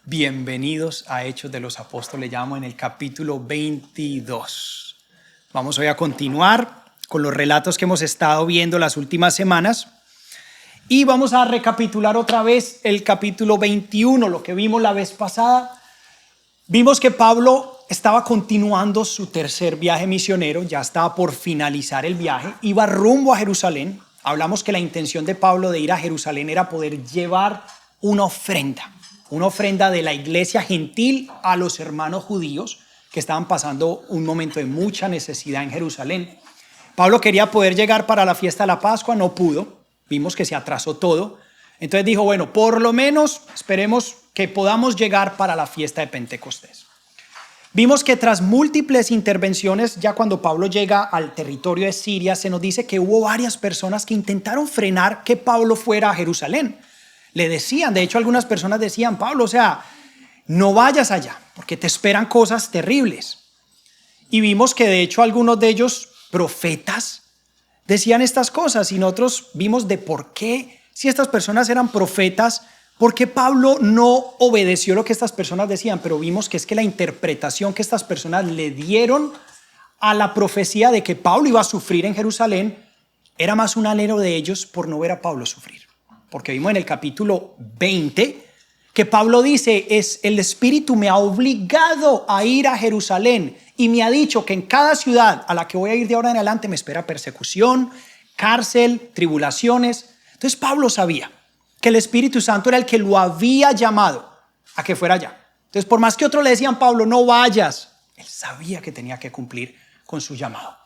Bienvenidos a Hechos de los Apóstoles, llamo en el capítulo 22. Vamos hoy a continuar con los relatos que hemos estado viendo las últimas semanas y vamos a recapitular otra vez el capítulo 21, lo que vimos la vez pasada. Vimos que Pablo estaba continuando su tercer viaje misionero, ya estaba por finalizar el viaje, iba rumbo a Jerusalén. Hablamos que la intención de Pablo de ir a Jerusalén era poder llevar una ofrenda de la iglesia gentil a los hermanos judíos que estaban pasando un momento de mucha necesidad en Jerusalén. Pablo quería poder llegar para la fiesta de la Pascua, no pudo, vimos que se atrasó todo. Entonces dijo, bueno, por lo menos esperemos que podamos llegar para la fiesta de Pentecostés. Vimos que tras múltiples intervenciones, ya cuando Pablo llega al territorio de Siria, se nos dice que hubo varias personas que intentaron frenar que Pablo fuera a Jerusalén. Le decían, de hecho algunas personas decían, Pablo, no vayas allá porque te esperan cosas terribles. Y vimos que de hecho algunos de ellos, profetas, decían estas cosas y nosotros vimos de por qué, si estas personas eran profetas, por qué Pablo no obedeció lo que estas personas decían, pero vimos que es que la interpretación que estas personas le dieron a la profecía de que Pablo iba a sufrir en Jerusalén era más un anhelo de ellos por no ver a Pablo sufrir. Porque vimos en el capítulo 20 que Pablo dice, el Espíritu me ha obligado a ir a Jerusalén y me ha dicho que en cada ciudad a la que voy a ir de ahora en adelante me espera persecución, cárcel, tribulaciones. Entonces Pablo sabía que el Espíritu Santo era el que lo había llamado a que fuera allá. Entonces por más que otros le decían, Pablo, no vayas, él sabía que tenía que cumplir con su llamado.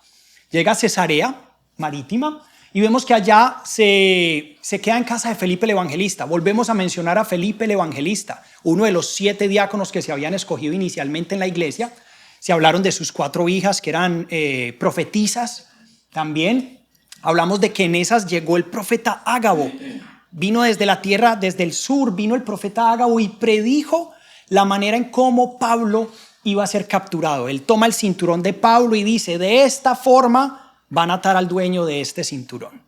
Llega a Cesarea Marítima y vemos que allá se queda en casa de Felipe el Evangelista. Volvemos a mencionar a Felipe el Evangelista, uno de los 7 diáconos que se habían escogido inicialmente en la iglesia. Se hablaron de sus 4 hijas que eran profetisas también. Hablamos de que en esas llegó el profeta Ágabo. Vino desde la tierra, desde el sur, vino el profeta Ágabo y predijo la manera en cómo Pablo iba a ser capturado. Él toma el cinturón de Pablo y dice, de esta forma van a atar al dueño de este cinturón.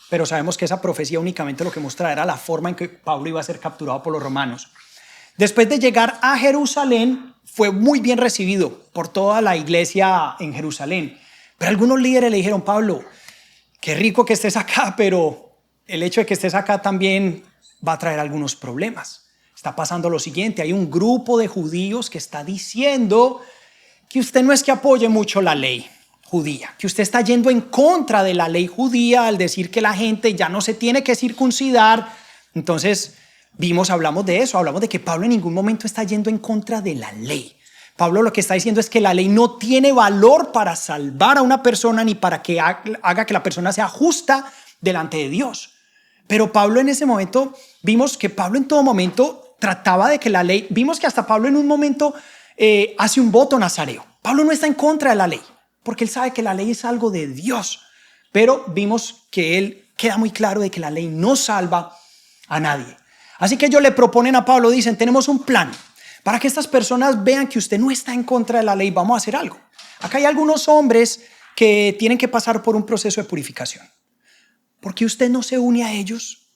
Pero sabemos que esa profecía únicamente lo que mostraba era la forma en que Pablo iba a ser capturado por los romanos. Después de llegar a Jerusalén, fue muy bien recibido por toda la iglesia en Jerusalén. Pero algunos líderes le dijeron, Pablo, qué rico que estés acá, pero el hecho de que estés acá también va a traer algunos problemas. Está pasando lo siguiente, hay un grupo de judíos que está diciendo que usted no es que apoye mucho la ley judía, que usted está yendo en contra de la ley judía al decir que la gente ya no se tiene que circuncidar. Entonces hablamos de eso, hablamos de que Pablo en ningún momento está yendo en contra de la ley. Pablo lo que está diciendo es que la ley no tiene valor para salvar a una persona ni para que haga que la persona sea justa delante de Dios. Pero Pablo en ese momento, vimos que Pablo en todo momento trataba de que la ley, vimos que hasta Pablo en un momento hace un voto nazareo. Pablo no está en contra de la ley, porque él sabe que la ley es algo de Dios, pero vimos que él queda muy claro de que la ley no salva a nadie. Así que ellos le proponen a Pablo, dicen, tenemos un plan para que estas personas vean que usted no está en contra de la ley, vamos a hacer algo. Acá hay algunos hombres que tienen que pasar por un proceso de purificación. ¿Por qué usted no se une a ellos?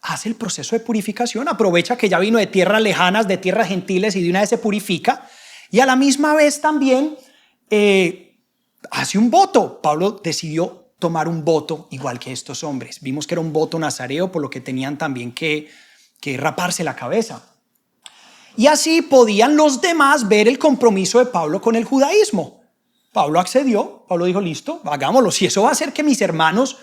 Hace el proceso de purificación, aprovecha que ya vino de tierras lejanas, de tierras gentiles y de una vez se purifica y a la misma vez también hace un voto. Pablo decidió tomar un voto igual que estos hombres. Vimos que era un voto nazareo, por lo que tenían también que raparse la cabeza. Y así podían los demás ver el compromiso de Pablo con el judaísmo. Pablo accedió, Pablo dijo, listo, hagámoslo. Si eso va a hacer que mis hermanos,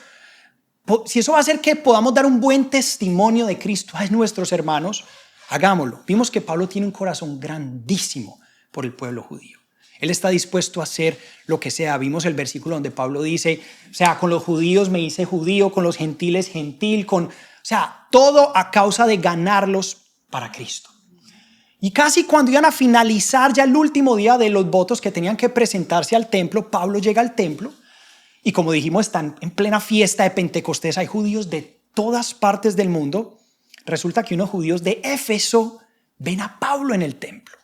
si eso va a hacer que podamos dar un buen testimonio de Cristo a nuestros hermanos, hagámoslo. Vimos que Pablo tiene un corazón grandísimo por el pueblo judío. Él está dispuesto a hacer lo que sea. Vimos el versículo donde Pablo dice, con los judíos me hice judío, con los gentiles gentil, todo a causa de ganarlos para Cristo. Y casi cuando iban a finalizar ya el último día de los votos que tenían que presentarse al templo, Pablo llega al templo y como dijimos, están en plena fiesta de Pentecostés, hay judíos de todas partes del mundo. Resulta que unos judíos de Éfeso ven a Pablo en el templo.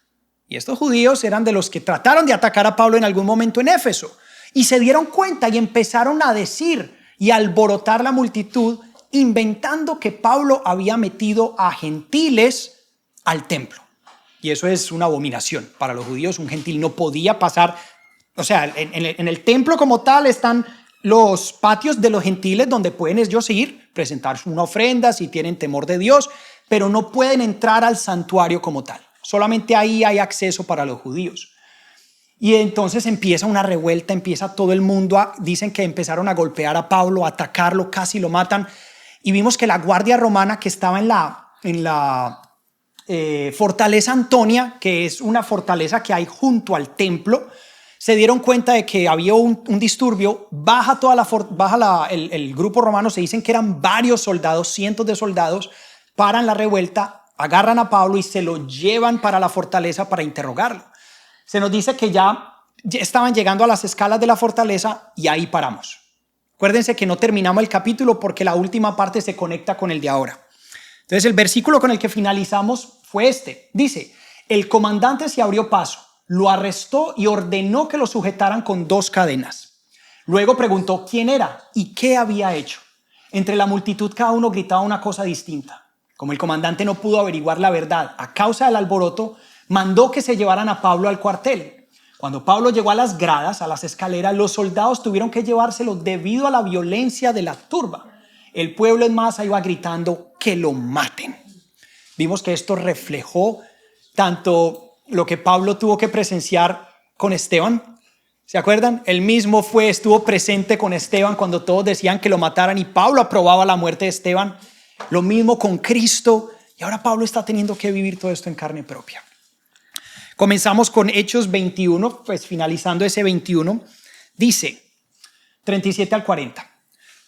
Y estos judíos eran de los que trataron de atacar a Pablo en algún momento en Éfeso. Y se dieron cuenta y empezaron a decir y a alborotar la multitud, inventando que Pablo había metido a gentiles al templo. y eso es una abominación para los judíos. Un gentil no podía pasar, o sea, en el templo como tal están los patios de los gentiles donde pueden ellos ir, presentar una ofrenda si tienen temor de Dios, pero no pueden entrar al santuario como tal. Solamente ahí hay acceso para los judíos. Y entonces empieza una revuelta, empieza todo el mundo, dicen que empezaron a golpear a Pablo, a atacarlo, casi lo matan. Y vimos que la guardia romana que estaba en la fortaleza Antonia, que es una fortaleza que hay junto al templo, se dieron cuenta de que había un disturbio, el grupo romano, se dicen que eran varios soldados, cientos de soldados, paran la revuelta, agarran a Pablo y se lo llevan para la fortaleza para interrogarlo. Se nos dice que ya estaban llegando a las escalas de la fortaleza y ahí paramos. Acuérdense que no terminamos el capítulo porque la última parte se conecta con el de ahora. Entonces el versículo con el que finalizamos fue este. Dice, el comandante se abrió paso, lo arrestó y ordenó que lo sujetaran con 2 cadenas. Luego preguntó quién era y qué había hecho. Entre la multitud cada uno gritaba una cosa distinta. Como el comandante no pudo averiguar la verdad a causa del alboroto, mandó que se llevaran a Pablo al cuartel. Cuando Pablo llegó a las gradas, a las escaleras, los soldados tuvieron que llevárselo debido a la violencia de la turba. El pueblo en masa iba gritando que lo maten. Vimos que esto reflejó tanto lo que Pablo tuvo que presenciar con Esteban. ¿Se acuerdan? Él mismo estuvo presente con Esteban cuando todos decían que lo mataran y Pablo aprobaba la muerte de Esteban. Lo mismo con Cristo. Y ahora Pablo está teniendo que vivir todo esto en carne propia. Comenzamos con Hechos 21, pues finalizando ese 21, dice 37 al 40.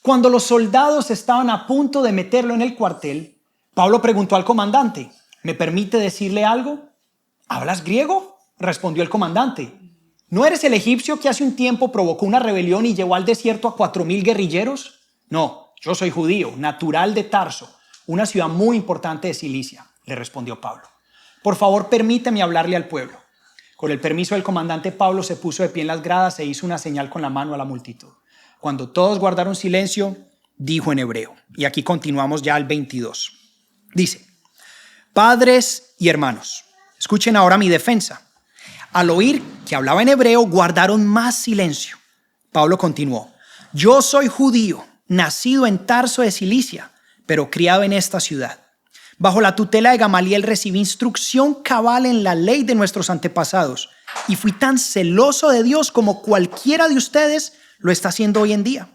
Cuando los soldados estaban a punto de meterlo en el cuartel, Pablo preguntó al comandante, ¿me permite decirle algo? ¿Hablas griego?, respondió el comandante. ¿No eres el egipcio que hace un tiempo provocó una rebelión y llevó al desierto a 4,000 guerrilleros? No, yo soy judío, natural de Tarso, una ciudad muy importante de Cilicia, le respondió Pablo. Por favor, permíteme hablarle al pueblo. Con el permiso del comandante, Pablo se puso de pie en las gradas e hizo una señal con la mano a la multitud. Cuando todos guardaron silencio, dijo en hebreo. Y aquí continuamos ya al 22. Dice, padres y hermanos, escuchen ahora mi defensa. Al oír que hablaba en hebreo, guardaron más silencio. Pablo continuó, yo soy judío, nacido en Tarso de Cilicia, pero criado en esta ciudad. Bajo la tutela de Gamaliel recibí instrucción cabal en la ley de nuestros antepasados y fui tan celoso de Dios como cualquiera de ustedes lo está haciendo hoy en día.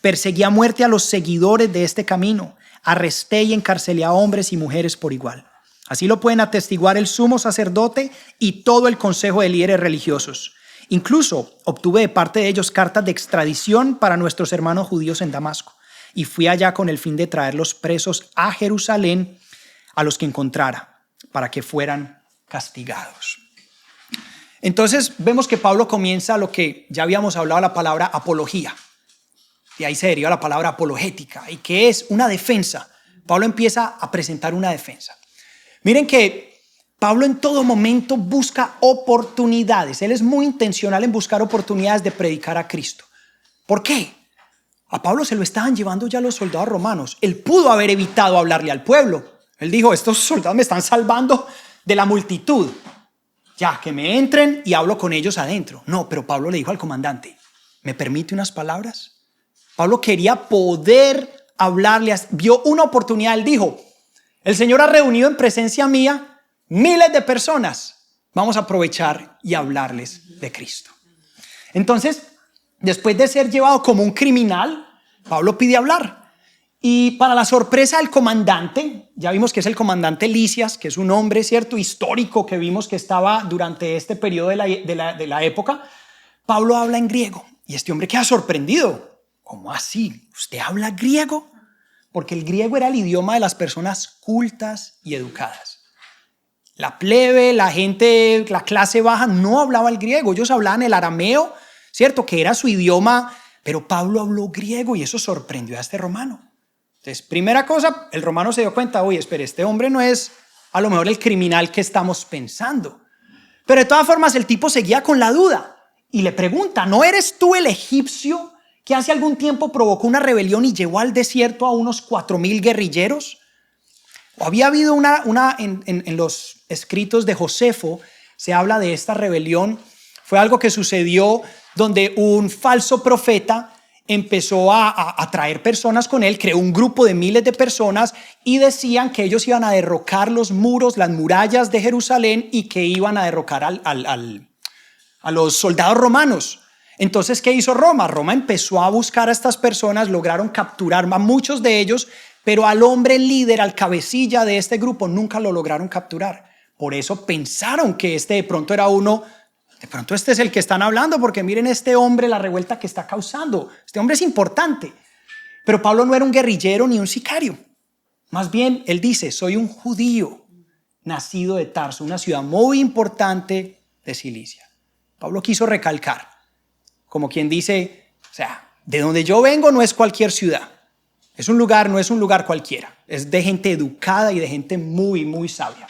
Perseguí a muerte a los seguidores de este camino, arresté y encarcelé a hombres y mujeres por igual. Así lo pueden atestiguar el sumo sacerdote y todo el consejo de líderes religiosos. Incluso obtuve de parte de ellos cartas de extradición para nuestros hermanos judíos en Damasco y fui allá con el fin de traerlos presos a Jerusalén a los que encontrara, para que fueran castigados. Entonces vemos que Pablo comienza lo que ya habíamos hablado, la palabra apología. Y ahí se deriva la palabra apologética, y que es una defensa. Pablo empieza a presentar una defensa. Miren que Pablo en todo momento busca oportunidades. Él es muy intencional en buscar oportunidades de predicar a Cristo. ¿Por qué? A Pablo se lo estaban llevando ya los soldados romanos. Él pudo haber evitado hablarle al pueblo. Él dijo, estos soldados me están salvando de la multitud. Ya, que me entren y hablo con ellos adentro. No, pero Pablo le dijo al comandante, ¿me permite unas palabras? Pablo quería poder hablarle, vio una oportunidad. Él dijo, el Señor ha reunido en presencia mía miles de personas. Vamos a aprovechar y hablarles de Cristo. Entonces, después de ser llevado como un criminal, Pablo pide hablar. Y para la sorpresa del comandante, ya vimos que es el comandante Lisias, que es un hombre, cierto, histórico que vimos que estaba durante este periodo de la época, Pablo habla en griego y este hombre queda sorprendido. ¿Cómo así? ¿Usted habla griego? Porque el griego era el idioma de las personas cultas y educadas. La plebe, la gente, la clase baja no hablaba el griego, ellos hablaban el arameo, cierto, que era su idioma, pero Pablo habló griego y eso sorprendió a este romano. Entonces, primera cosa, el romano se dio cuenta, oye, espere, este hombre no es a lo mejor el criminal que estamos pensando. Pero de todas formas el tipo seguía con la duda y le pregunta, ¿no eres tú el egipcio que hace algún tiempo provocó una rebelión y llevó al desierto a unos 4,000 guerrilleros? Había habido en los escritos de Josefo, se habla de esta rebelión. Fue algo que sucedió donde un falso profeta empezó a traer personas con él, creó un grupo de miles de personas y decían que ellos iban a derrocar los muros, las murallas de Jerusalén y que iban a derrocar a los soldados romanos. Entonces, ¿qué hizo Roma? Roma empezó a buscar a estas personas, lograron capturar a muchos de ellos, pero al hombre líder, al cabecilla de este grupo, nunca lo lograron capturar. Por eso pensaron que de pronto era uno, de pronto este es el que están hablando, porque miren este hombre, la revuelta que está causando. Este hombre es importante. Pero Pablo no era un guerrillero ni un sicario. Más bien, él dice, soy un judío nacido de Tarso, una ciudad muy importante de Cilicia. Pablo quiso recalcar, como quien dice, o sea, de donde yo vengo no es cualquier ciudad. Es un lugar, no es un lugar cualquiera. Es de gente educada y de gente muy, muy sabia.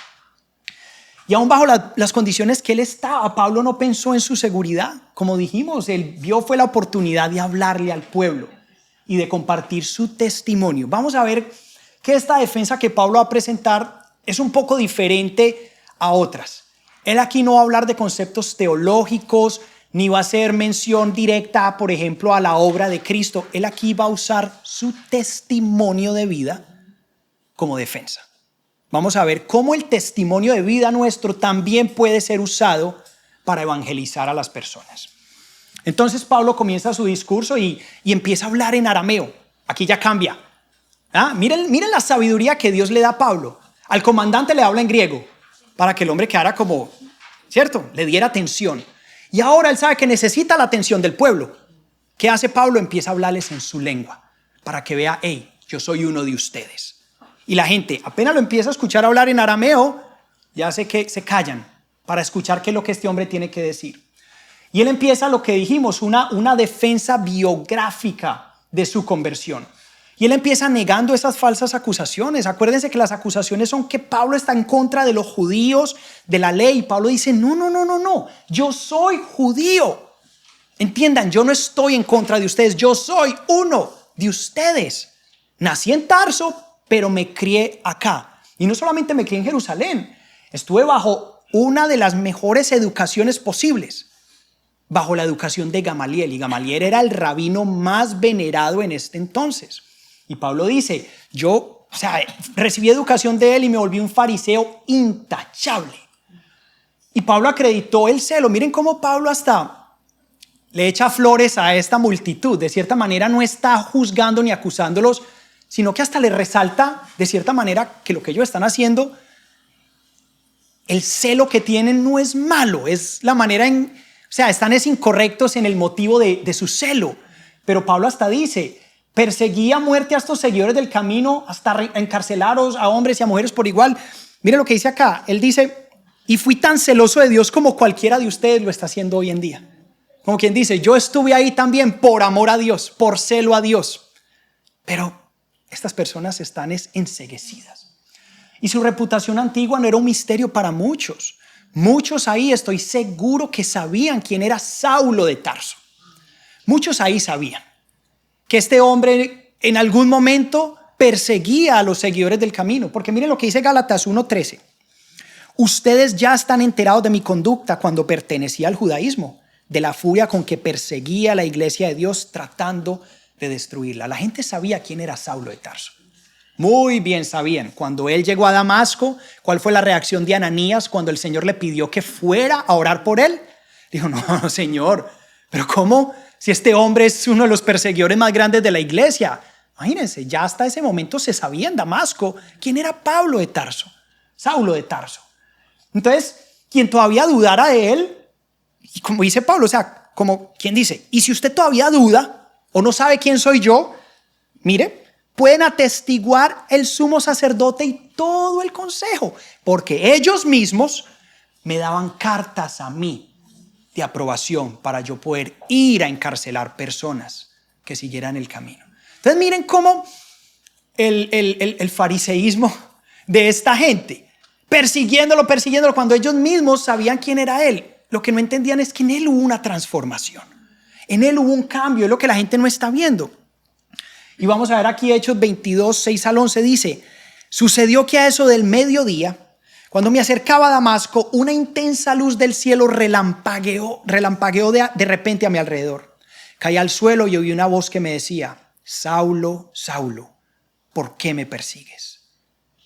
Y aún bajo las condiciones que él estaba, Pablo no pensó en su seguridad. Como dijimos, él vio fue la oportunidad de hablarle al pueblo y de compartir su testimonio. Vamos a ver que esta defensa que Pablo va a presentar es un poco diferente a otras. Él aquí no va a hablar de conceptos teológicos, ni va a hacer mención directa, por ejemplo, a la obra de Cristo. Él aquí va a usar su testimonio de vida como defensa. Vamos a ver cómo el testimonio de vida nuestro también puede ser usado para evangelizar a las personas. Entonces Pablo comienza su discurso y empieza a hablar en arameo. Aquí ya cambia. Miren la sabiduría que Dios le da a Pablo. Al comandante le habla en griego para que el hombre quedara como, ¿cierto? Le diera atención. Y ahora él sabe que necesita la atención del pueblo. ¿Qué hace Pablo? Empieza a hablarles en su lengua para que vea, hey, yo soy uno de ustedes. Y la gente apenas lo empieza a escuchar hablar en arameo, ya sé que se callan para escuchar qué es lo que este hombre tiene que decir. Y él empieza lo que dijimos, una defensa biográfica de su conversión. Y él empieza negando esas falsas acusaciones. Acuérdense que las acusaciones son que Pablo está en contra de los judíos, de la ley. Pablo dice, no, yo soy judío. Entiendan, yo no estoy en contra de ustedes, yo soy uno de ustedes. Nací en Tarso, pero me crié acá. Y no solamente me crié en Jerusalén, estuve bajo una de las mejores educaciones posibles, bajo la educación de Gamaliel. Y Gamaliel era el rabino más venerado en este entonces. Y Pablo dice, yo recibí educación de él y me volví un fariseo intachable. Y Pablo acreditó el celo. Miren cómo Pablo hasta le echa flores a esta multitud. De cierta manera no está juzgando ni acusándolos, sino que hasta le resalta de cierta manera que lo que ellos están haciendo, el celo que tienen no es malo, es la manera están incorrectos en el motivo de su celo. Pero Pablo hasta dice, perseguía a muerte a estos seguidores del camino, hasta encarcelaros a hombres y a mujeres por igual. Miren lo que dice acá, él dice, y fui tan celoso de Dios como cualquiera de ustedes lo está haciendo hoy en día. Como quien dice, yo estuve ahí también por amor a Dios, por celo a Dios. Pero estas personas están enceguecidas. Y su reputación antigua no era un misterio para muchos. Muchos ahí estoy seguro que sabían quién era Saulo de Tarso. Muchos ahí sabían que este hombre en algún momento perseguía a los seguidores del camino. Porque miren lo que dice Gálatas 1:13. Ustedes ya están enterados de mi conducta cuando pertenecía al judaísmo, de la furia con que perseguía a la iglesia de Dios tratando de destruirla. La gente sabía quién era Saulo de Tarso. Muy bien sabían. Cuando él llegó a Damasco, ¿cuál fue la reacción de Ananías cuando el Señor le pidió que fuera a orar por él? Dijo, no, Señor, pero ¿cómo? Si este hombre es uno de los perseguidores más grandes de la iglesia. Imagínense, ya hasta ese momento se sabía en Damasco quién era Pablo de Tarso, Saulo de Tarso. Entonces, quien todavía dudara de él, y como dice Pablo, como quien dice, y si usted todavía duda o no sabe quién soy yo, mire, pueden atestiguar el sumo sacerdote y todo el consejo, porque ellos mismos me daban cartas a mí de aprobación para yo poder ir a encarcelar personas que siguieran el camino. Entonces miren cómo el fariseísmo de esta gente, persiguiéndolo cuando ellos mismos sabían quién era él. Lo que no entendían es que en él hubo una transformación, en él hubo un cambio, es lo que la gente no está viendo. Y vamos a ver aquí Hechos 22, 6 al 11 dice, Sucedió que a eso del mediodía, cuando me acercaba a Damasco, una intensa luz del cielo relampagueó de repente a mi alrededor. Caí al suelo y oí una voz que me decía: Saulo, Saulo, ¿por qué me persigues?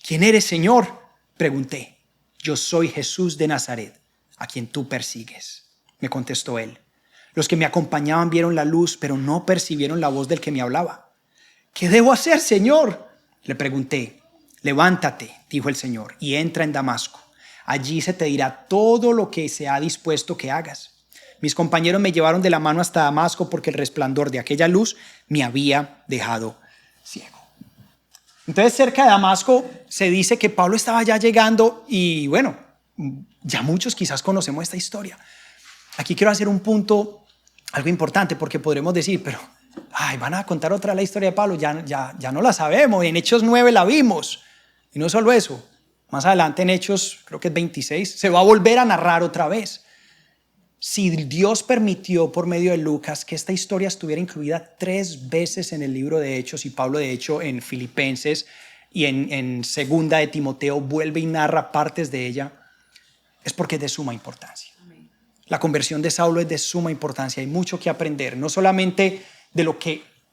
¿Quién eres, Señor?, pregunté. Yo soy Jesús de Nazaret, a quien tú persigues, me contestó él. Los que me acompañaban vieron la luz, pero no percibieron la voz del que me hablaba. ¿Qué debo hacer, Señor?, le pregunté. Levántate, dijo el Señor, y entra en Damasco. Allí se te dirá todo lo que se ha dispuesto que hagas. Mis compañeros me llevaron de la mano hasta Damasco porque el resplandor de aquella luz me había dejado ciego. Entonces, cerca de Damasco se dice que Pablo estaba ya llegando y bueno, ya muchos quizás conocemos esta historia. Aquí quiero hacer un punto, algo importante, porque podremos decir, pero van a contar otra la historia de Pablo, ya no la sabemos, en Hechos 9 la vimos. Y no solo eso, más adelante en Hechos, creo que es 26, se va a volver a narrar otra vez. Si Dios permitió por medio de Lucas que esta historia estuviera incluida 3 veces en el libro de Hechos, y Pablo de hecho en Filipenses y en Segunda de Timoteo vuelve y narra partes de ella, es porque es de suma importancia. La conversión de Saulo es de suma importancia, hay mucho que aprender, no solamente de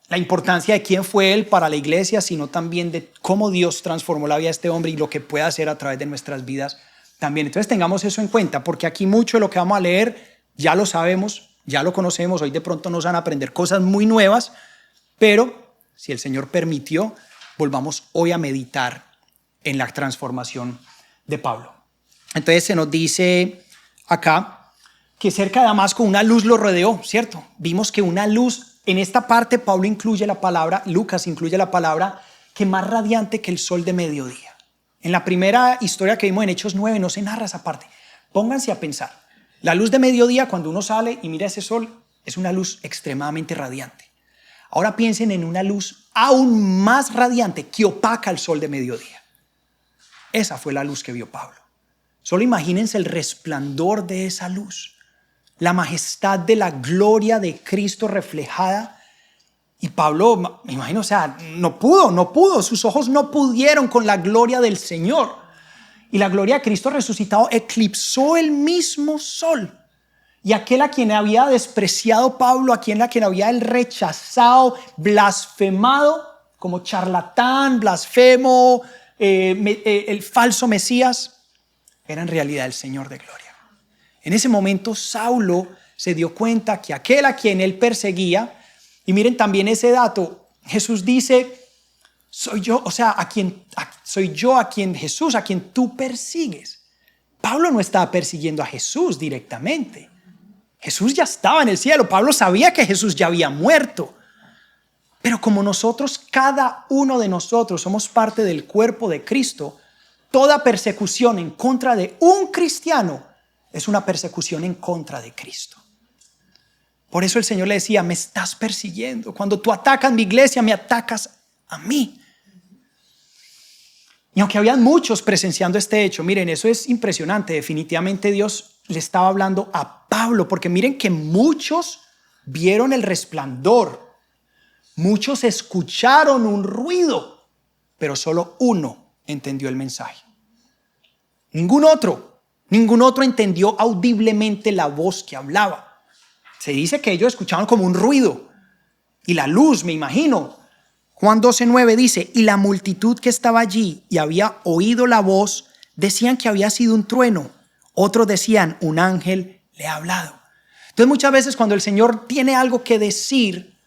la importancia de quién fue él para la iglesia, sino también de cómo Dios transformó la vida de este hombre y lo que puede hacer a través de nuestras vidas también. Entonces tengamos eso en cuenta, porque aquí mucho de lo que vamos a leer ya lo sabemos, ya lo conocemos. Hoy de pronto nos van a aprender cosas muy nuevas, pero si el Señor permitió, volvamos hoy a meditar en la transformación de Pablo. Entonces se nos dice acá que cerca de Damasco una luz lo rodeó, ¿cierto? Vimos que una luz. En esta parte Pablo incluye la palabra, Lucas incluye la palabra, que más radiante que el sol de mediodía. En la primera historia que vimos en Hechos 9 no se narra esa parte. Pónganse a pensar. La luz de mediodía, cuando uno sale y mira ese sol, es una luz extremadamente radiante. Ahora piensen en una luz aún más radiante que opaca el sol de mediodía. Esa fue la luz que vio Pablo. Solo imagínense el resplandor de esa luz. La majestad de la gloria de Cristo reflejada. Y Pablo, me imagino, no pudo, sus ojos no pudieron con la gloria del Señor. Y la gloria de Cristo resucitado eclipsó el mismo sol. Y aquel a quien había despreciado Pablo, a quien había él rechazado, blasfemado, como charlatán, blasfemo, el falso Mesías, era en realidad el Señor de gloria. En ese momento Saulo se dio cuenta que aquel a quien él perseguía, y miren también ese dato, Jesús dice, soy yo a quien Jesús, a quien tú persigues. Pablo no estaba persiguiendo a Jesús directamente. Jesús ya estaba en el cielo. Pablo sabía que Jesús ya había muerto. Pero como nosotros, cada uno de nosotros somos parte del cuerpo de Cristo, toda persecución en contra de un cristiano es una persecución en contra de Cristo. Por eso el Señor le decía, me estás persiguiendo. Cuando tú atacas mi iglesia, me atacas a mí. Y aunque habían muchos presenciando este hecho, miren, eso es impresionante. Definitivamente Dios le estaba hablando a Pablo, porque miren que muchos vieron el resplandor. Muchos escucharon un ruido, pero solo uno entendió el mensaje. Ningún otro entendió audiblemente la voz que hablaba. Se dice que ellos escuchaban como un ruido y la luz, me imagino. Juan 12:9 dice, y la multitud que estaba allí y había oído la voz, decían que había sido un trueno. Otros decían, un ángel le ha hablado. Entonces muchas veces cuando el Señor tiene algo que decir,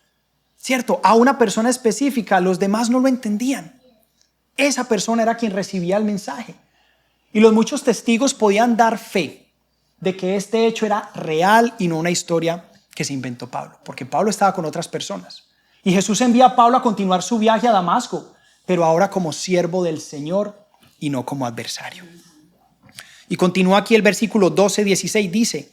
¿cierto?, a una persona específica, los demás no lo entendían. Esa persona era quien recibía el mensaje. Y los muchos testigos podían dar fe de que este hecho era real y no una historia que se inventó Pablo, porque Pablo estaba con otras personas. Y Jesús envía a Pablo a continuar su viaje a Damasco, pero ahora como siervo del Señor y no como adversario. Y continúa aquí el versículo 12-16, dice,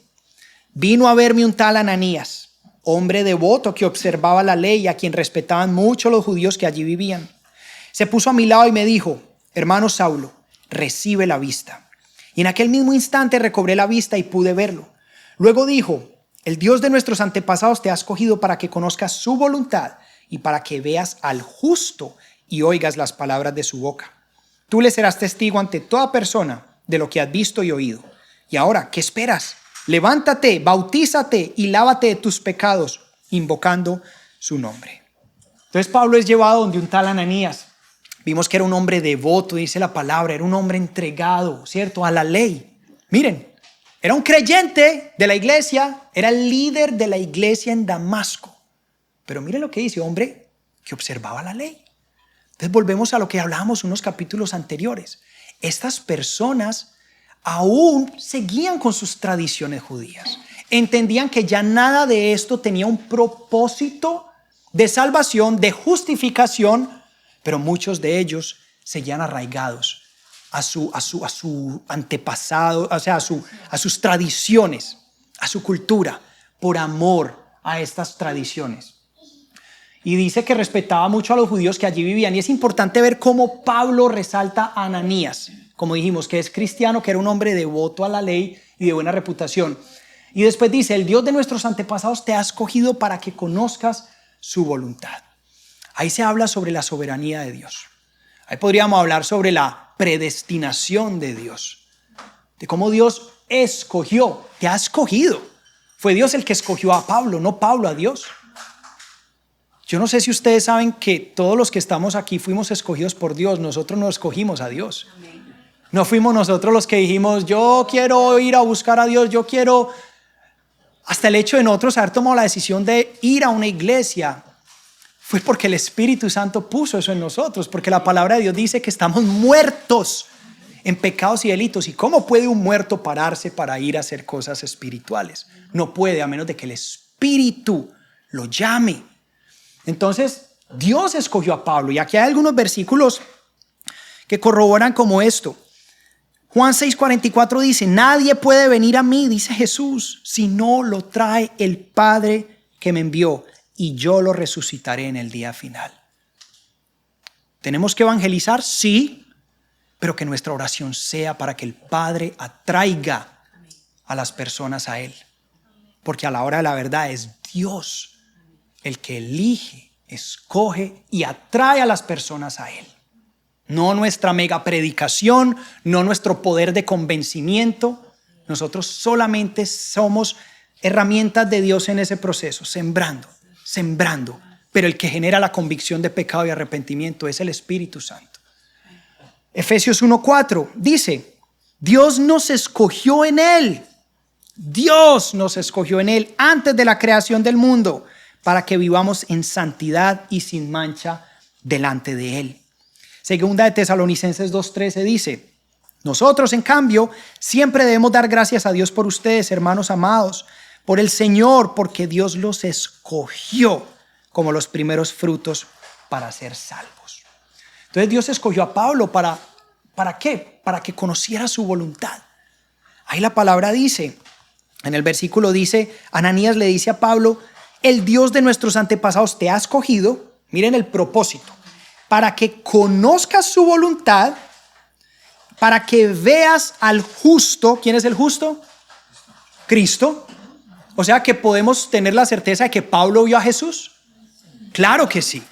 vino a verme un tal Ananías, hombre devoto que observaba la ley, a quien respetaban mucho los judíos que allí vivían. Se puso a mi lado y me dijo, hermano Saulo, recibe la vista. Y en aquel mismo instante recobré la vista y pude verlo. Luego dijo, el Dios de nuestros antepasados te ha escogido para que conozcas su voluntad y para que veas al justo y oigas las palabras de su boca. Tú le serás testigo ante toda persona de lo que has visto y oído. Y ahora, ¿qué esperas? Levántate, bautízate y lávate de tus pecados, invocando su nombre. Entonces Pablo es llevado donde un tal Ananías. Vimos que era un hombre devoto, dice la palabra, era un hombre entregado, ¿cierto?, a la ley. Miren, era un creyente de la iglesia, era el líder de la iglesia en Damasco. Pero miren lo que dice, hombre que observaba la ley. Entonces volvemos a lo que hablábamos unos capítulos anteriores. Estas personas aún seguían con sus tradiciones judías. Entendían que ya nada de esto tenía un propósito de salvación, de justificación, pero muchos de ellos seguían arraigados a su antepasado, o sea, a sus tradiciones, a su cultura, por amor a estas tradiciones. Y dice que respetaba mucho a los judíos que allí vivían. Y es importante ver cómo Pablo resalta a Ananías, como dijimos, que es cristiano, que era un hombre devoto a la ley y de buena reputación. Y después dice, el Dios de nuestros antepasados te ha escogido para que conozcas su voluntad. Ahí se habla sobre la soberanía de Dios. Ahí podríamos hablar sobre la predestinación de Dios, de cómo Dios escogió, te ha escogido. Fue Dios el que escogió a Pablo, no Pablo a Dios. Yo no sé si ustedes saben que todos los que estamos aquí fuimos escogidos por Dios. Nosotros no escogimos a Dios. No fuimos nosotros los que dijimos, yo quiero ir a buscar a Dios, yo quiero... Hasta el hecho de nosotros haber tomado la decisión de ir a una iglesia fue porque el Espíritu Santo puso eso en nosotros, porque la palabra de Dios dice que estamos muertos en pecados y delitos. ¿Y cómo puede un muerto pararse para ir a hacer cosas espirituales? No puede, a menos de que el Espíritu lo llame. Entonces, Dios escogió a Pablo. Y aquí hay algunos versículos que corroboran como esto. Juan 6:44 dice, nadie puede venir a mí, dice Jesús, si no lo trae el Padre que me envió, y yo lo resucitaré en el día final. ¿Tenemos que evangelizar? Sí, pero que nuestra oración sea para que el Padre atraiga a las personas a Él. Porque a la hora de la verdad es Dios el que elige, escoge y atrae a las personas a Él. No nuestra mega predicación, no nuestro poder de convencimiento. Nosotros solamente somos herramientas de Dios en ese proceso, sembrando. Pero el que genera la convicción de pecado y arrepentimiento es el Espíritu Santo. Efesios 1:4 dice, Dios nos escogió en Él. Dios nos escogió en Él antes de la creación del mundo para que vivamos en santidad y sin mancha delante de Él. Segunda de Tesalonicenses 2:13 dice, nosotros en cambio siempre debemos dar gracias a Dios por ustedes, hermanos amados, por el Señor, porque Dios los escogió como los primeros frutos para ser salvos. Entonces Dios escogió a Pablo ¿para qué? Para que conociera su voluntad. Ahí la palabra dice, en el versículo dice, Ananías le dice a Pablo, el Dios de nuestros antepasados te ha escogido, miren el propósito, para que conozcas su voluntad, para que veas al justo. ¿Quién es el justo? Cristo. O sea que podemos tener la certeza de que Pablo vio a Jesús. Claro que sí.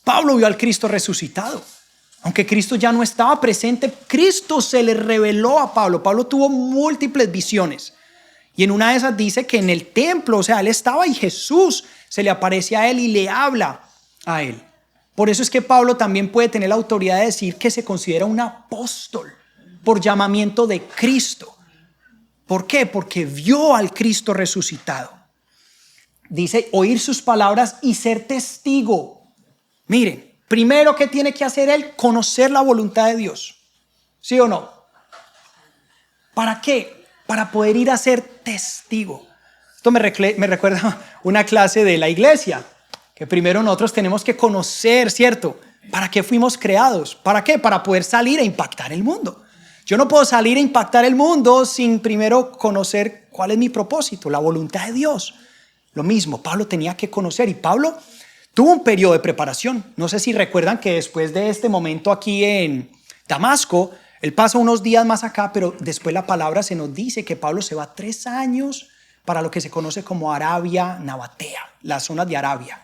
Pablo vio al Cristo resucitado. Aunque Cristo ya no estaba presente, Cristo se le reveló a Pablo. Pablo tuvo múltiples visiones. Y en una de esas dice que en el templo, o sea, él estaba y Jesús se le aparece a él y le habla a él. Por eso es que Pablo también puede tener la autoridad de decir que se considera un apóstol por llamamiento de Cristo. ¿Por qué? Porque vio al Cristo resucitado. Dice oír sus palabras y ser testigo. Miren, primero que tiene que hacer él, conocer la voluntad de Dios. ¿Sí o no? ¿Para qué? Para poder ir a ser testigo. Esto me recuerda una clase de la iglesia, que primero nosotros tenemos que conocer, ¿cierto? ¿Para qué fuimos creados? ¿Para qué? Para poder salir e impactar el mundo. Yo no puedo salir a impactar el mundo sin primero conocer cuál es mi propósito, la voluntad de Dios. Lo mismo, Pablo tenía que conocer, y Pablo tuvo un periodo de preparación. No sé si recuerdan que después de este momento aquí en Damasco, él pasa unos días más acá, pero después la palabra se nos dice que Pablo se va 3 años para lo que se conoce como Arabia Nabatea, las zonas de Arabia.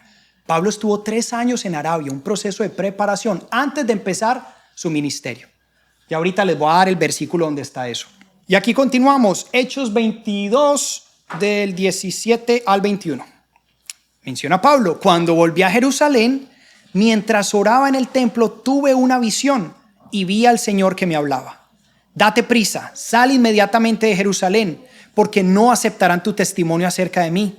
Pablo estuvo 3 años en Arabia, un proceso de preparación antes de empezar su ministerio. Y ahorita les voy a dar el versículo donde está eso. Y aquí continuamos, Hechos 22 del 17 al 21. Menciona Pablo: cuando volví a Jerusalén, mientras oraba en el templo, tuve una visión y vi al Señor que me hablaba. Date prisa, sal inmediatamente de Jerusalén, porque no aceptarán tu testimonio acerca de mí.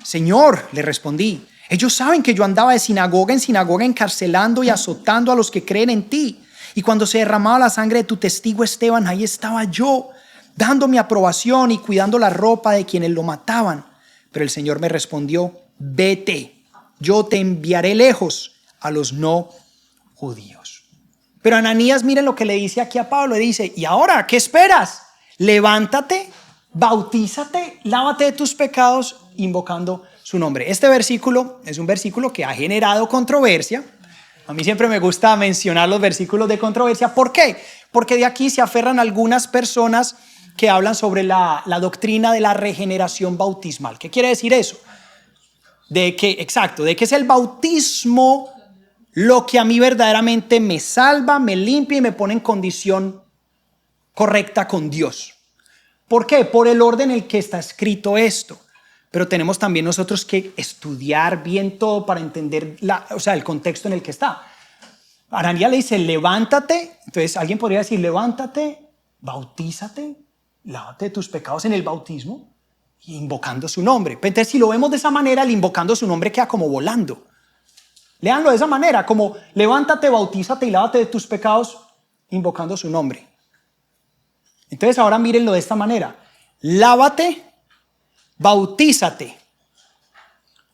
Señor, le respondí, ellos saben que yo andaba de sinagoga en sinagoga encarcelando y azotando a los que creen en ti. Y cuando se derramaba la sangre de tu testigo Esteban, ahí estaba yo, dando mi aprobación y cuidando la ropa de quienes lo mataban. Pero el Señor me respondió: vete, yo te enviaré lejos a los no judíos. Pero Ananías, miren lo que le dice aquí a Pablo. Le dice: ¿y ahora qué esperas? Levántate, bautízate, lávate de tus pecados, invocando su nombre. Este versículo es un versículo que ha generado controversia. A mí siempre me gusta mencionar los versículos de controversia. ¿Por qué? Porque de aquí se aferran algunas personas que hablan sobre la doctrina de la regeneración bautismal. ¿Qué quiere decir eso? De que es el bautismo lo que a mí verdaderamente me salva, me limpia y me pone en condición correcta con Dios. ¿Por qué? Por el orden en el que está escrito esto. Pero tenemos también nosotros que estudiar bien todo para entender el contexto en el que está. Ananías le dice: levántate. Entonces alguien podría decir: levántate, bautízate, lávate de tus pecados en el bautismo, invocando su nombre. Entonces, si lo vemos de esa manera, el invocando su nombre queda como volando. Léanlo de esa manera, como levántate, bautízate y lávate de tus pecados, invocando su nombre. Entonces ahora mírenlo de esta manera: lávate, bautízate,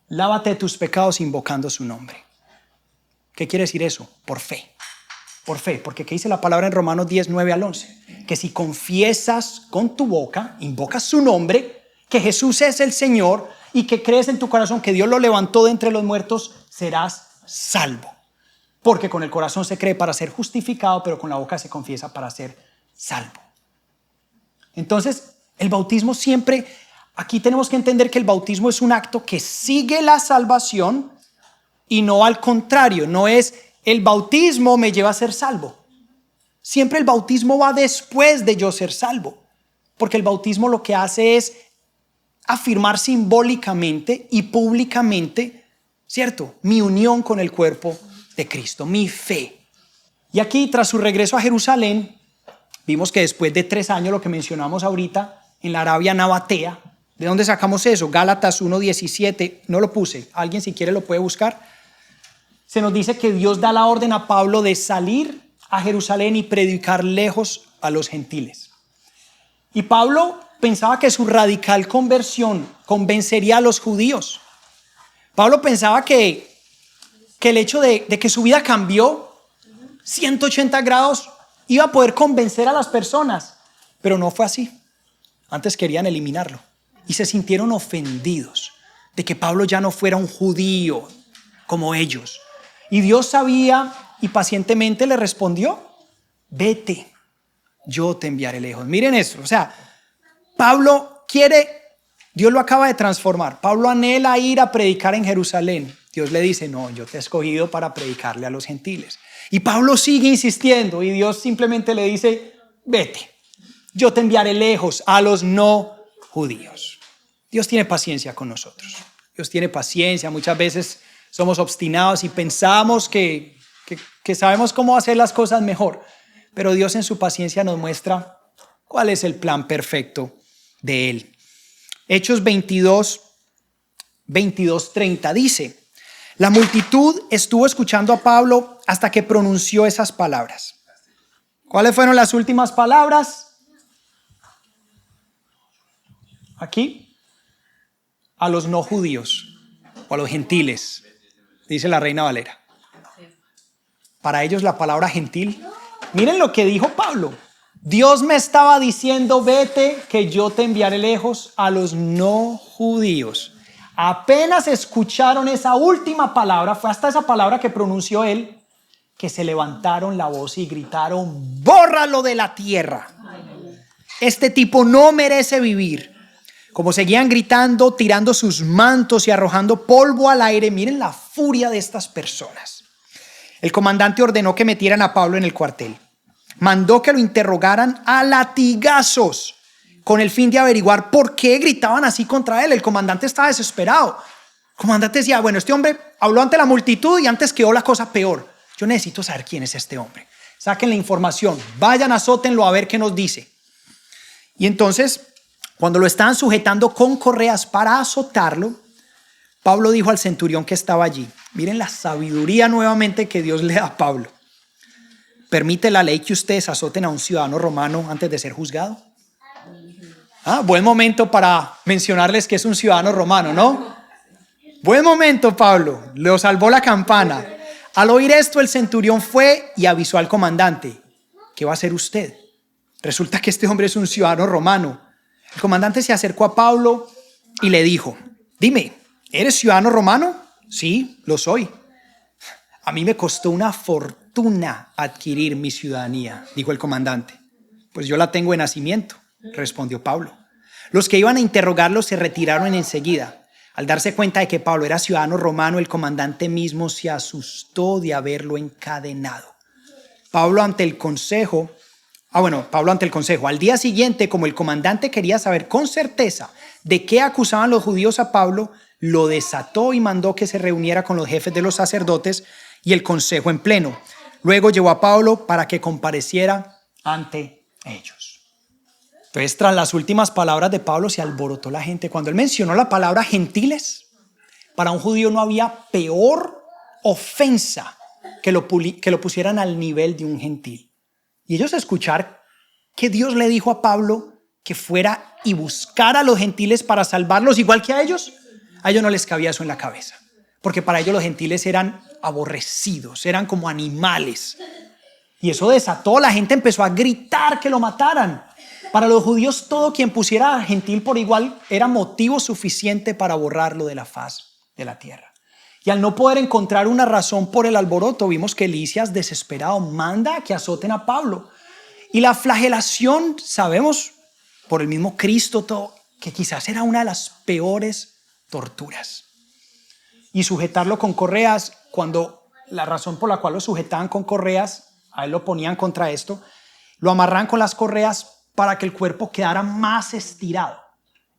lávate de tus pecados invocando su nombre. ¿Qué quiere decir eso? Por fe. Por fe, porque ¿qué dice la palabra en Romanos 10, 9 al 11? Que si confiesas con tu boca, invocas su nombre, que Jesús es el Señor, y que crees en tu corazón que Dios lo levantó de entre los muertos, serás salvo. Porque con el corazón se cree para ser justificado, pero con la boca se confiesa para ser salvo. Entonces, el bautismo siempre, aquí tenemos que entender que el bautismo es un acto que sigue la salvación y no al contrario. No es el bautismo me lleva a ser salvo. Siempre el bautismo va después de yo ser salvo. Porque el bautismo lo que hace es afirmar simbólicamente y públicamente, ¿cierto?, mi unión con el cuerpo de Cristo, mi fe. Y aquí, tras su regreso a Jerusalén, vimos que después de 3 años, lo que mencionamos ahorita, en la Arabia Nabatea. ¿De dónde sacamos eso? Gálatas 1:17, no lo puse, alguien si quiere lo puede buscar. Se nos dice que Dios da la orden a Pablo de salir a Jerusalén y predicar lejos a los gentiles. Y Pablo pensaba que su radical conversión convencería a los judíos. Pablo pensaba que el hecho de que su vida cambió 180 grados iba a poder convencer a las personas, pero no fue así. Antes querían eliminarlo y se sintieron ofendidos de que Pablo ya no fuera un judío como ellos. Y Dios sabía y pacientemente le respondió: vete, yo te enviaré lejos. Miren eso, Pablo quiere, Dios lo acaba de transformar. Pablo anhela ir a predicar en Jerusalén. Dios le dice: no, yo te he escogido para predicarle a los gentiles. Y Pablo sigue insistiendo y Dios simplemente le dice: vete, yo te enviaré lejos a los no judíos. Dios tiene paciencia con nosotros. Dios tiene paciencia. Muchas veces somos obstinados y pensamos que sabemos cómo hacer las cosas mejor. Pero Dios en su paciencia nos muestra cuál es el plan perfecto de Él. Hechos 22:30 dice: la multitud estuvo escuchando a Pablo hasta que pronunció esas palabras. ¿Cuáles fueron las últimas palabras? Aquí, a los no judíos o a los gentiles, dice la Reina Valera. Para ellos la palabra gentil, miren lo que dijo Pablo: Dios me estaba diciendo: vete, que yo te enviaré lejos a los no judíos. Apenas escucharon esa última palabra, fue hasta esa palabra que pronunció él, que se levantaron la voz y gritaron: bórralo de la tierra. Este tipo no merece vivir. Como seguían gritando, tirando sus mantos y arrojando polvo al aire, miren la furia de estas personas. El comandante ordenó que metieran a Pablo en el cuartel. mandó que lo interrogaran a latigazos con el fin de averiguar por qué gritaban así contra él. El comandante estaba desesperado. El comandante decía, bueno, este hombre habló ante la multitud y antes quedó la cosa peor. Yo necesito saber quién es este hombre. Saquen la información, vayan, azótenlo a ver qué nos dice. Y entonces, cuando lo estaban sujetando con correas para azotarlo, Pablo dijo al centurión que estaba allí, miren la sabiduría nuevamente que Dios le da a Pablo. ¿Permite la ley que ustedes azoten a un ciudadano romano antes de ser juzgado? Buen momento para mencionarles que es un ciudadano romano, ¿no? Buen momento, Pablo, lo salvó la campana. Al oír esto, el centurión fue y avisó al comandante, ¿qué va a hacer usted? Resulta que este hombre es un ciudadano romano. El comandante se acercó a Pablo y le dijo, dime, ¿eres ciudadano romano? Sí, lo soy. A mí me costó una fortuna adquirir mi ciudadanía, dijo el comandante. Pues yo la tengo de nacimiento, respondió Pablo. Los que iban a interrogarlo se retiraron enseguida. Al darse cuenta de que Pablo era ciudadano romano, el comandante mismo se asustó de haberlo encadenado. Pablo ante el consejo. Al día siguiente, como el comandante quería saber con certeza de qué acusaban los judíos a Pablo, lo desató y mandó que se reuniera con los jefes de los sacerdotes y el consejo en pleno. Luego llevó a Pablo para que compareciera ante ellos. Entonces, tras las últimas palabras de Pablo, se alborotó la gente. Cuando él mencionó la palabra gentiles, para un judío no había peor ofensa que lo pusieran al nivel de un gentil. Y ellos escuchar que Dios le dijo a Pablo que fuera y buscara a los gentiles para salvarlos igual que a ellos no les cabía eso en la cabeza. Porque para ellos los gentiles eran aborrecidos, eran como animales. Y eso desató, la gente empezó a gritar que lo mataran. Para los judíos, todo quien pusiera a gentil por igual era motivo suficiente para borrarlo de la faz de la tierra. Y al no poder encontrar una razón por el alboroto, vimos que Lisias, desesperado, manda que azoten a Pablo. Y la flagelación, sabemos por el mismo Cristo, que quizás era una de las peores torturas. Y sujetarlo con correas, cuando la razón por la cual lo sujetaban con correas, a él lo ponían contra esto, lo amarraban con las correas para que el cuerpo quedara más estirado.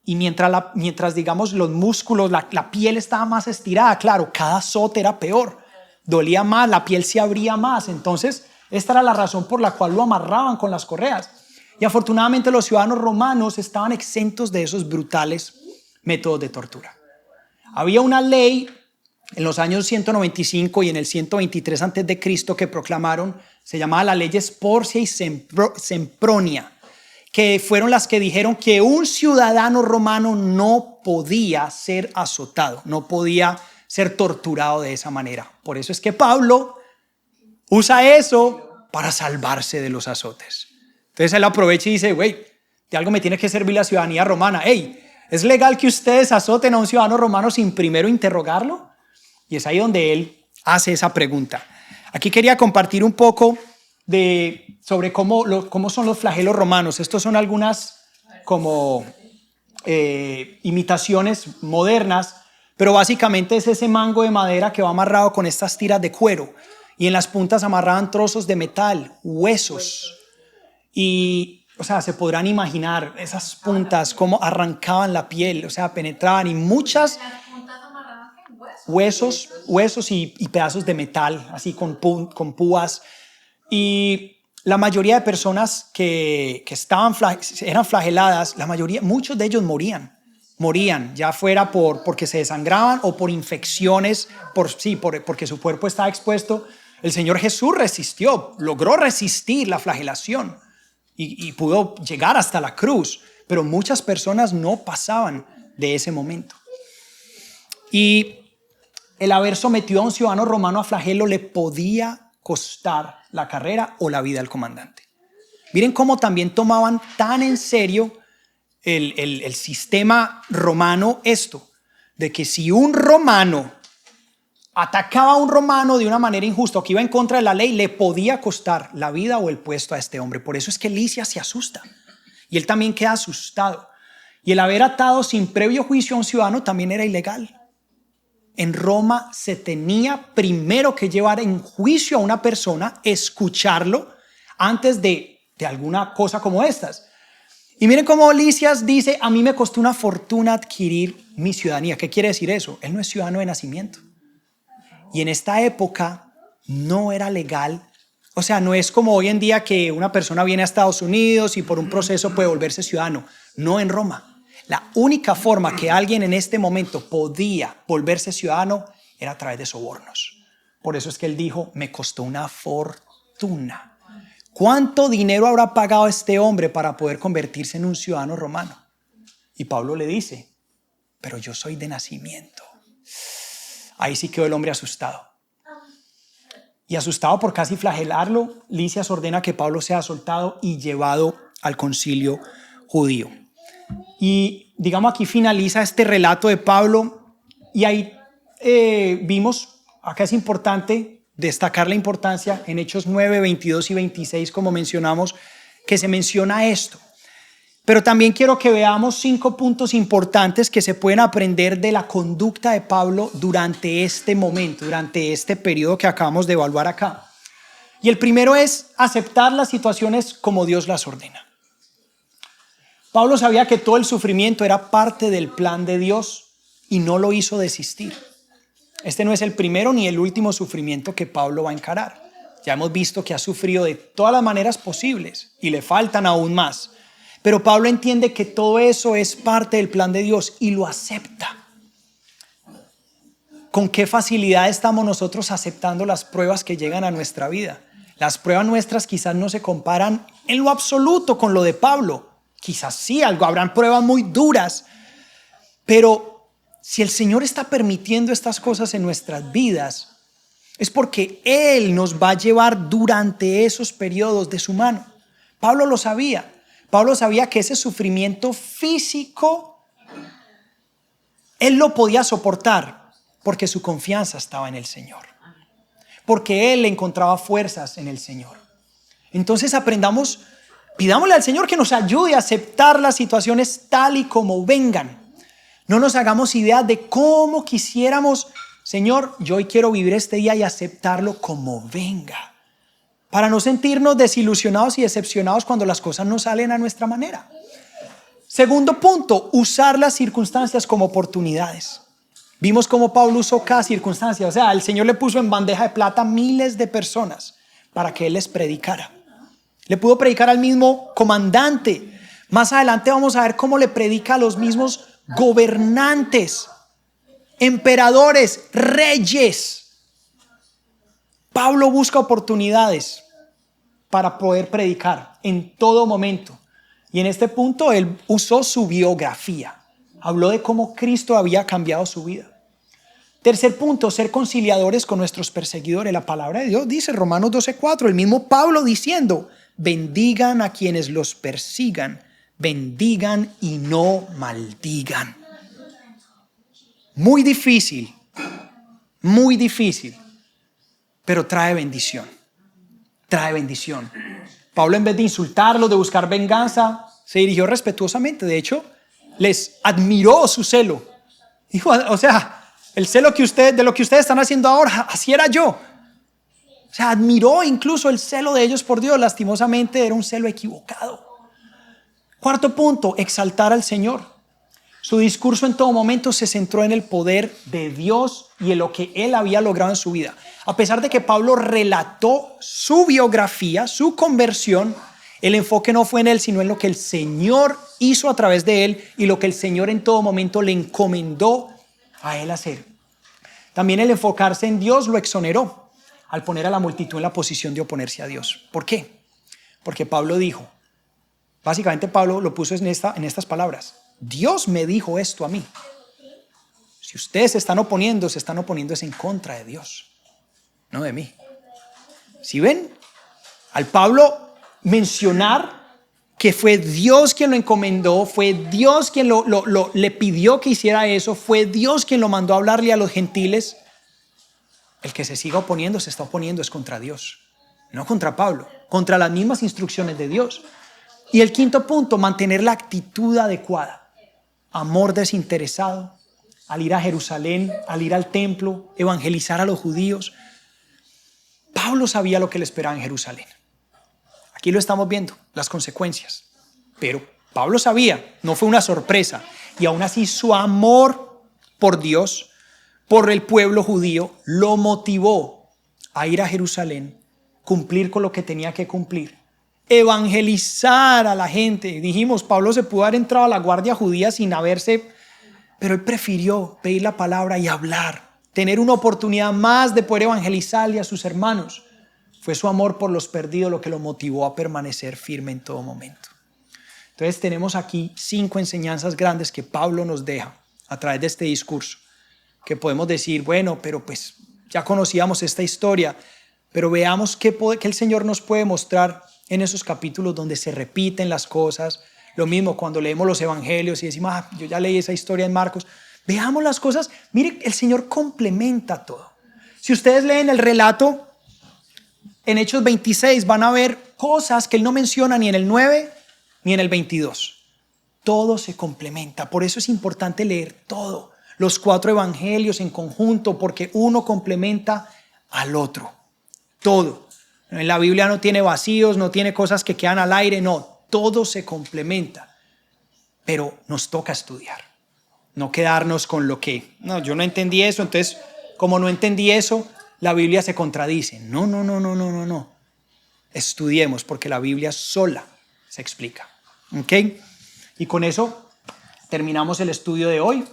Y mientras digamos, los músculos, la piel estaba más estirada, claro, cada azote era peor. Dolía más, la piel se abría más. Entonces, esta era la razón por la cual lo amarraban con las correas. Y afortunadamente los ciudadanos romanos estaban exentos de esos brutales métodos de tortura. Había una ley en los años 195 y en el 123 a.C. que proclamaron, se llamaba la ley Sporcia y Sempronia, que fueron las que dijeron que un ciudadano romano no podía ser azotado, no podía ser torturado de esa manera. Por eso es que Pablo usa eso para salvarse de los azotes. Entonces él aprovecha y dice, güey, de algo me tiene que servir la ciudadanía romana. Hey, ¿es legal que ustedes azoten a un ciudadano romano sin primero interrogarlo? Y es ahí donde él hace esa pregunta. Aquí quería compartir un poco sobre cómo son los flagelos romanos. Estos son algunas como imitaciones modernas, pero básicamente es ese mango de madera que va amarrado con estas tiras de cuero y en las puntas amarraban trozos de metal, huesos y, o sea, se podrán imaginar esas puntas cómo arrancaban la piel, o sea, penetraban y muchas huesos y pedazos de metal, así con púas. Y la mayoría de personas que eran flageladas, muchos de ellos morían, ya fuera porque se desangraban o por infecciones, porque su cuerpo estaba expuesto. El Señor Jesús logró resistir la flagelación y pudo llegar hasta la cruz, pero muchas personas no pasaban de ese momento. Y el haber sometido a un ciudadano romano a flagelo le podía costar la carrera o la vida al comandante. Miren cómo también tomaban tan en serio el sistema romano esto, de que si un romano atacaba a un romano de una manera injusta o que iba en contra de la ley, le podía costar la vida o el puesto a este hombre. Por eso es que Lisias se asusta y él también queda asustado. Y el haber atado sin previo juicio a un ciudadano también era ilegal. En Roma se tenía primero que llevar en juicio a una persona, escucharlo, antes de alguna cosa como estas. Y miren cómo Lisias dice, a mí me costó una fortuna adquirir mi ciudadanía. ¿Qué quiere decir eso? Él no es ciudadano de nacimiento. Y en esta época no era legal. O sea, no es como hoy en día que una persona viene a Estados Unidos y por un proceso puede volverse ciudadano. No en Roma. La única forma que alguien en este momento podía volverse ciudadano era a través de sobornos. Por eso es que él dijo, me costó una fortuna. ¿Cuánto dinero habrá pagado este hombre para poder convertirse en un ciudadano romano? Y Pablo le dice, pero yo soy de nacimiento. Ahí sí quedó el hombre asustado. Y asustado por casi flagelarlo, Lisias ordena que Pablo sea soltado y llevado al concilio judío. Y digamos aquí finaliza este relato de Pablo y ahí vimos, acá es importante destacar la importancia en Hechos 9, 22 y 26, como mencionamos, que se menciona esto. Pero también quiero que veamos 5 puntos importantes que se pueden aprender de la conducta de Pablo durante este momento, durante este periodo que acabamos de evaluar acá. Y el primero es aceptar las situaciones como Dios las ordena. Pablo sabía que todo el sufrimiento era parte del plan de Dios y no lo hizo desistir. Este no es el primero ni el último sufrimiento que Pablo va a encarar. Ya hemos visto que ha sufrido de todas las maneras posibles y le faltan aún más. Pero Pablo entiende que todo eso es parte del plan de Dios y lo acepta. ¿Con qué facilidad estamos nosotros aceptando las pruebas que llegan a nuestra vida? Las pruebas nuestras quizás no se comparan en lo absoluto con lo de Pablo. Quizás sí, habrán pruebas muy duras, pero si el Señor está permitiendo estas cosas en nuestras vidas, es porque Él nos va a llevar durante esos periodos de su mano. Pablo lo sabía. Pablo sabía que ese sufrimiento físico, Él lo podía soportar porque su confianza estaba en el Señor. Porque Él encontraba fuerzas en el Señor. Entonces aprendamos, pidámosle al Señor que nos ayude a aceptar las situaciones tal y como vengan. No nos hagamos idea de cómo quisiéramos, Señor, yo hoy quiero vivir este día y aceptarlo como venga, para no sentirnos desilusionados y decepcionados cuando las cosas no salen a nuestra manera. Segundo punto, usar las circunstancias como oportunidades. Vimos cómo Pablo usó cada circunstancia, o sea, el Señor le puso en bandeja de plata miles de personas para que Él les predicara. Le pudo predicar al mismo comandante. Más adelante vamos a ver cómo le predica a los mismos gobernantes, emperadores, reyes. Pablo busca oportunidades para poder predicar en todo momento. Y en este punto él usó su biografía. Habló de cómo Cristo había cambiado su vida. Tercer punto, ser conciliadores con nuestros perseguidores. La palabra de Dios dice, Romanos 12:4, el mismo Pablo diciendo, bendigan a quienes los persigan. Bendigan y no maldigan. Muy difícil, pero trae bendición. Trae bendición. Pablo, en vez de insultarlos, de buscar venganza, se dirigió respetuosamente. De hecho, les admiró su celo. Dijo, o sea, el celo de lo que ustedes están haciendo ahora, así era yo. O sea, admiró incluso el celo de ellos por Dios. Lastimosamente era un celo equivocado. Cuarto punto, exaltar al Señor. Su discurso en todo momento se centró en el poder de Dios y en lo que Él había logrado en su vida. A pesar de que Pablo relató su biografía, su conversión, el enfoque no fue en él, sino en lo que el Señor hizo a través de él y lo que el Señor en todo momento le encomendó a él hacer. También el enfocarse en Dios lo exoneró al poner a la multitud en la posición de oponerse a Dios. ¿Por qué? Porque Pablo dijo, básicamente Pablo lo puso en estas palabras: Dios me dijo esto a mí. Si ustedes se están oponiendo es en contra de Dios, no de mí. ¿Sí ven? Al Pablo mencionar que fue Dios quien lo encomendó, fue Dios quien le pidió que hiciera eso, fue Dios quien lo mandó a hablarle a los gentiles, el que se siga oponiendo se está oponiendo es contra Dios, no contra Pablo, contra las mismas instrucciones de Dios. Y el quinto punto, mantener la actitud adecuada, amor desinteresado, al ir a Jerusalén, al ir al templo, evangelizar a los judíos. Pablo sabía lo que le esperaba en Jerusalén. Aquí lo estamos viendo, las consecuencias. Pero Pablo sabía, no fue una sorpresa. Y aún así su amor por Dios, por el pueblo judío, lo motivó a ir a Jerusalén, cumplir con lo que tenía que cumplir, evangelizar a la gente. Dijimos, Pablo se pudo haber entrado a la guardia judía sin haberse, pero él prefirió pedir la palabra y hablar, tener una oportunidad más de poder evangelizarle a sus hermanos. Fue su amor por los perdidos lo que lo motivó a permanecer firme en todo momento. Entonces tenemos aquí 5 enseñanzas grandes que Pablo nos deja a través de este discurso, que podemos decir, bueno, pero pues ya conocíamos esta historia, pero veamos qué el Señor nos puede mostrar en esos capítulos donde se repiten las cosas. Lo mismo cuando leemos los evangelios y decimos, yo ya leí esa historia en Marcos. Veamos las cosas. Mire, el Señor complementa todo. Si ustedes leen el relato en Hechos 26, van a ver cosas que Él no menciona ni en el 9 ni en el 22. Todo se complementa. Por eso es importante leer todo. Los 4 evangelios en conjunto, porque uno complementa al otro. Todo. En la Biblia no tiene vacíos, no tiene cosas que quedan al aire, no. Todo se complementa. Pero nos toca estudiar. No quedarnos con lo que, no, yo no entendí eso, entonces, como no entendí eso, la Biblia se contradice. No. Estudiemos, porque la Biblia sola se explica. ¿Ok? Y con eso terminamos el estudio de hoy.